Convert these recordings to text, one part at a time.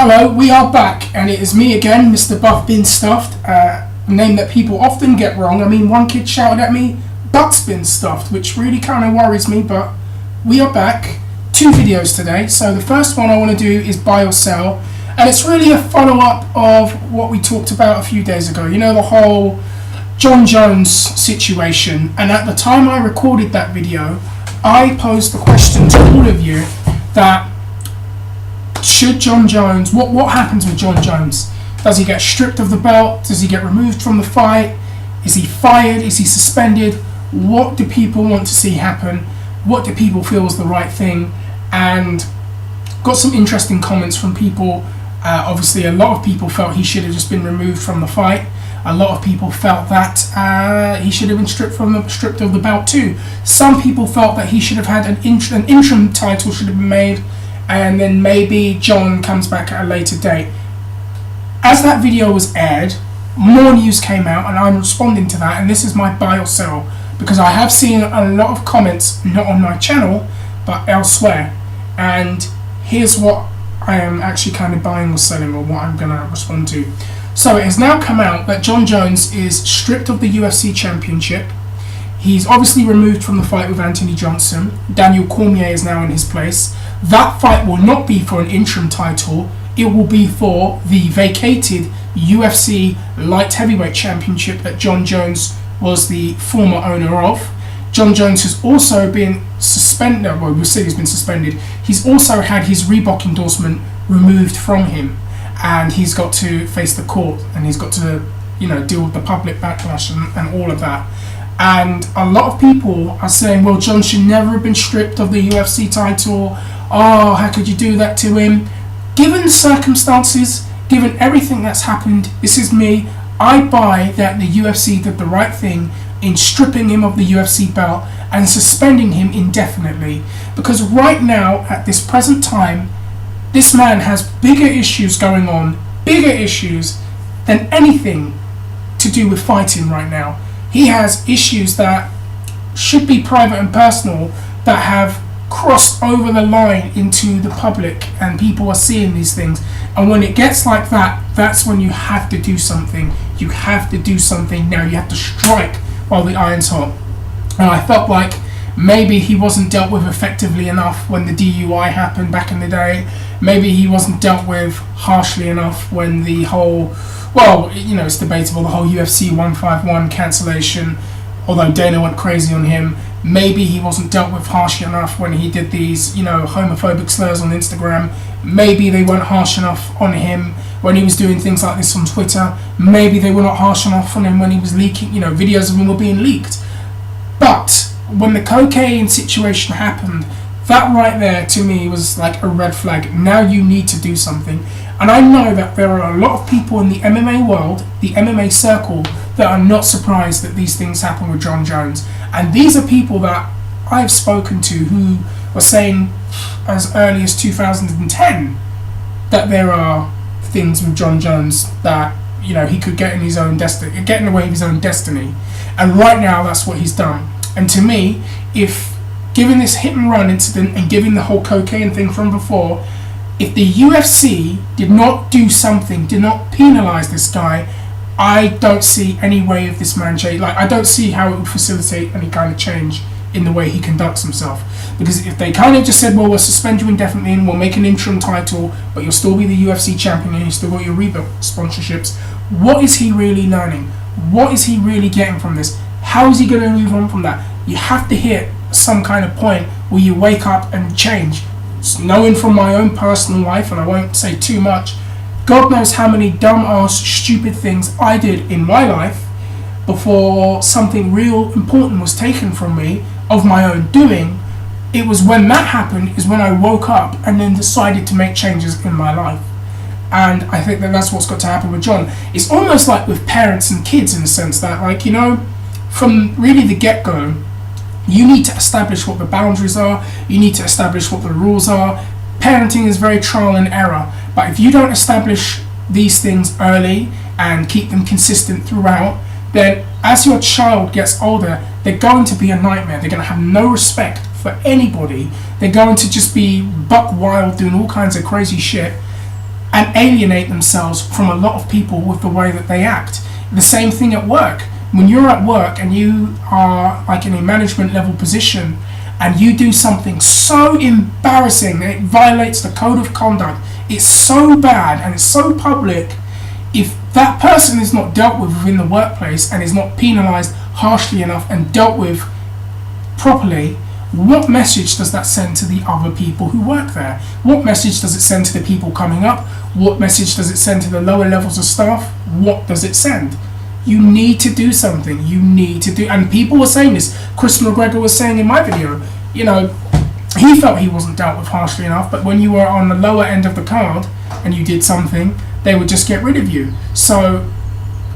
Hello, we are back, and it is me again, Mr. Buff Bin Stuffed, a name that people often get wrong. I mean, one kid shouted at me, Butt's Bin Stuffed, which really kind of worries me, but we are back. 2 videos today. So the first one I want to do is buy or sell, and it's really a follow-up of what we talked about a few days ago. You know, the whole Jon Jones situation, and at the time I recorded that video, I posed the question to all of you that should Jon Jones, what happens with Jon Jones? Does he get stripped of the belt? Does he get removed from the fight? Is he fired? Is he suspended? What do people want to see happen? What do people feel is the right thing? And got some interesting comments from people. Obviously, a lot of people felt he should have just been removed from the fight. A lot of people felt that he should have been stripped of the belt too. Some people felt that he should have had an interim title should have been made, and then maybe Jon comes back at a later date. As that video was aired, more news came out, and I'm responding to that. And this is my buy or sell, because I have seen a lot of comments, not on my channel, but elsewhere. And here's what I am actually kind of buying or selling, or what I'm going to respond to. So it has now come out that Jon Jones is stripped of the UFC Championship. He's obviously removed from the fight with Anthony Johnson. Daniel Cormier is now in his place. That fight will not be for an interim title. It will be for the vacated UFC Light Heavyweight Championship that Jon Jones was the former owner of. Jon Jones has also been suspended. Well, we'll say he's been suspended. He's also had his Reebok endorsement removed from him, and he's got to face the court, and he's got to, deal with the public backlash and all of that. And a lot of people are saying, well, Jon should never have been stripped of the UFC title. Oh, how could you do that to him? Given the circumstances, given everything that's happened, this is me. I buy that the UFC did the right thing in stripping him of the UFC belt and suspending him indefinitely. Because right now, at this present time, this man has bigger issues going on, bigger issues than anything to do with fighting right now. He has issues that should be private and personal that have crossed over the line into the public, and people are seeing these things. And when it gets like that, that's when you have to do something. You have to do something now. You have to strike while the iron's hot. And I felt like maybe he wasn't dealt with effectively enough when the DUI happened back in the day. Maybe he wasn't dealt with harshly enough when the whole, it's debatable, the whole UFC 151 cancellation, although Dana went crazy on him. Maybe he wasn't dealt with harshly enough when he did these, homophobic slurs on Instagram. Maybe they weren't harsh enough on him when he was doing things like this on Twitter. Maybe they were not harsh enough on him when he was leaking, videos of him were being leaked. But when the cocaine situation happened, that right there to me was like a red flag. Now you need to do something. And I know that there are a lot of people in the MMA world, the MMA circle, that are not surprised that these things happen with Jon Jones. And these are people that I've spoken to who were saying as early as 2010 that there are things with Jon Jones that, he could get in his own destiny, get in the way of his own destiny. And right now that's what he's done. And to me, if given this hit and run incident and given the whole cocaine thing from before, if the UFC did not do something, did not penalise this guy, I don't see any way of this man change. I don't see how it would facilitate any kind of change in the way he conducts himself. Because if they kind of just said, well, we'll suspend you indefinitely and we'll make an interim title, but you'll still be the UFC champion and you still got your Reebok sponsorships, what is he really learning? What is he really getting from this? How is he going to move on from that? You have to hit some kind of point where you wake up and change. Knowing from my own personal life, and I won't say too much, God knows how many dumb-ass, stupid things I did in my life before something real important was taken from me of my own doing. It was when that happened is when I woke up and then decided to make changes in my life. And I think that's what's got to happen with Jon. It's almost like with parents and kids in the sense that, from really the get-go, you need to establish what the boundaries are. You need to establish what the rules are. Parenting is very trial and error. But if you don't establish these things early and keep them consistent throughout, then as your child gets older, they're going to be a nightmare. They're going to have no respect for anybody. They're going to just be buck wild doing all kinds of crazy shit. and alienate themselves from a lot of people with the way that they act. The same thing at work. When you're at work and you are like in a management level position and you do something so embarrassing that it violates the code of conduct, it's so bad and it's so public, if that person is not dealt with within the workplace and is not penalized harshly enough and dealt with properly, what message does that send to the other people who work there? What message does it send to the people coming up? What message does it send to the lower levels of staff? What does it send? You need to do something. You need to do, and people were saying this. Chris McGregor was saying in my video, you know, he felt he wasn't dealt with harshly enough, but when you were on the lower end of the card and you did something, they would just get rid of you. So,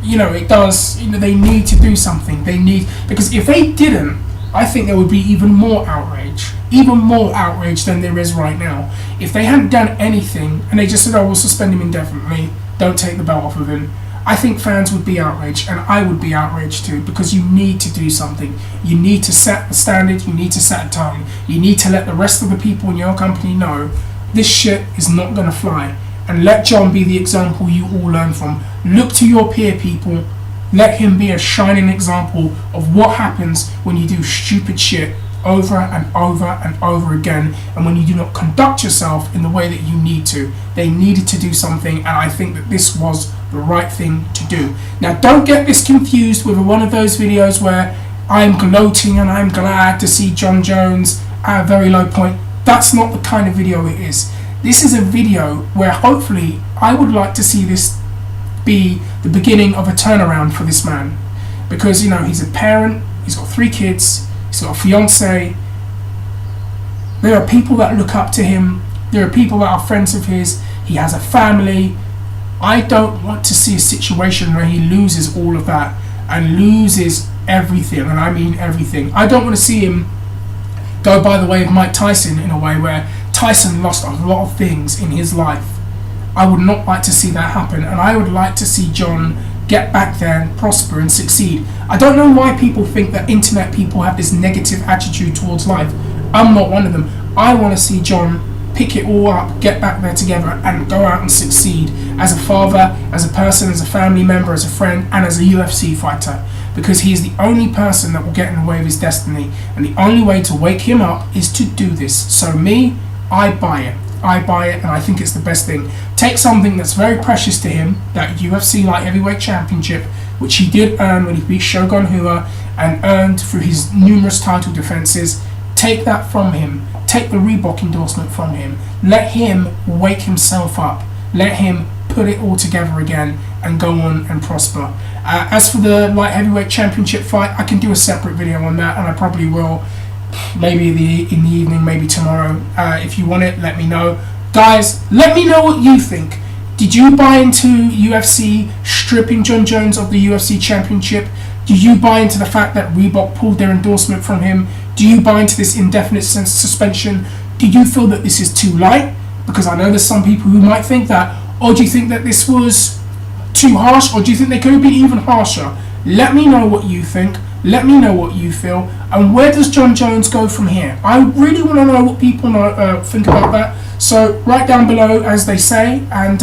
you know, it does, you know, they need to do something. They need, because if they didn't, I think there would be even more outrage than there is right now. If they hadn't done anything and they just said, oh, we'll suspend him indefinitely, don't take the belt off of him, I think fans would be outraged, and I would be outraged too, because you need to do something. You need to set the standard, you need to set a tone, you need to let the rest of the people in your company know this shit is not going to fly. And let Jon be the example you all learn from. Look to your peer people, let him be a shining example of what happens when you do stupid shit over and over and over again, and when you do not conduct yourself in the way that you need to. They needed to do something, and I think that this was the right thing to do. Now, don't get this confused with one of those videos where I'm gloating and I'm glad to see Jon Jones at a very low point. That's not the kind of video it is. This is a video where hopefully I would like to see this be the beginning of a turnaround for this man, because, you know, he's a parent, he's got 3 kids, he's got a fiance. There are people that look up to him, there are people that are friends of his, he has a family. I don't want to see a situation where he loses all of that and loses everything, and I mean everything. I don't want to see him go by the way of Mike Tyson, in a way where Tyson lost a lot of things in his life. I would not like to see that happen, and I would like to see Jon get back there and prosper and succeed. I don't know why people think that internet people have this negative attitude towards life. I'm not one of them. I want to see Jon pick it all up, get back there together, and go out and succeed as a father, as a person, as a family member, as a friend, and as a UFC fighter. Because he is the only person that will get in the way of his destiny, and the only way to wake him up is to do this. So me, I buy it. I buy it, and I think it's the best thing. Take something that's very precious to him, that UFC Light Heavyweight Championship, which he did earn when he beat Shogun Rua, and earned through his numerous title defenses. Take that from him. Take the Reebok endorsement from him. Let him wake himself up. Let him put it all together again and go on and prosper. As for the Light Heavyweight Championship fight, I can do a separate video on that, and I probably will. Maybe in the evening, maybe tomorrow. If you want it, let me know. Guys, let me know what you think. Did you buy into UFC stripping Jon Jones of the UFC Championship? Do you buy into the fact that Reebok pulled their endorsement from him? Do you buy into this indefinite suspension? Do you feel that this is too light? Because I know there's some people who might think that. Or do you think that this was too harsh? Or do you think they could have been even harsher? Let me know what you think. Let me know what you feel. And where does Jon Jones go from here? I really want to know what people think about that. So write down below, as they say. And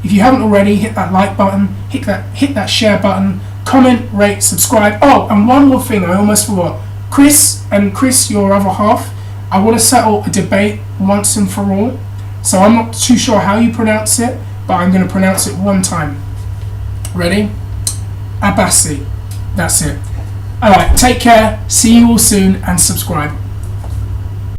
if you haven't already, hit that like button, hit that share button, comment, rate, subscribe. Oh, and one more thing I almost forgot. Chris, your other half, I want to settle a debate once and for all. So I'm not too sure how you pronounce it, but I'm going to pronounce it one time. Ready? Abassi. That's it. Alright, take care, see you all soon, and subscribe.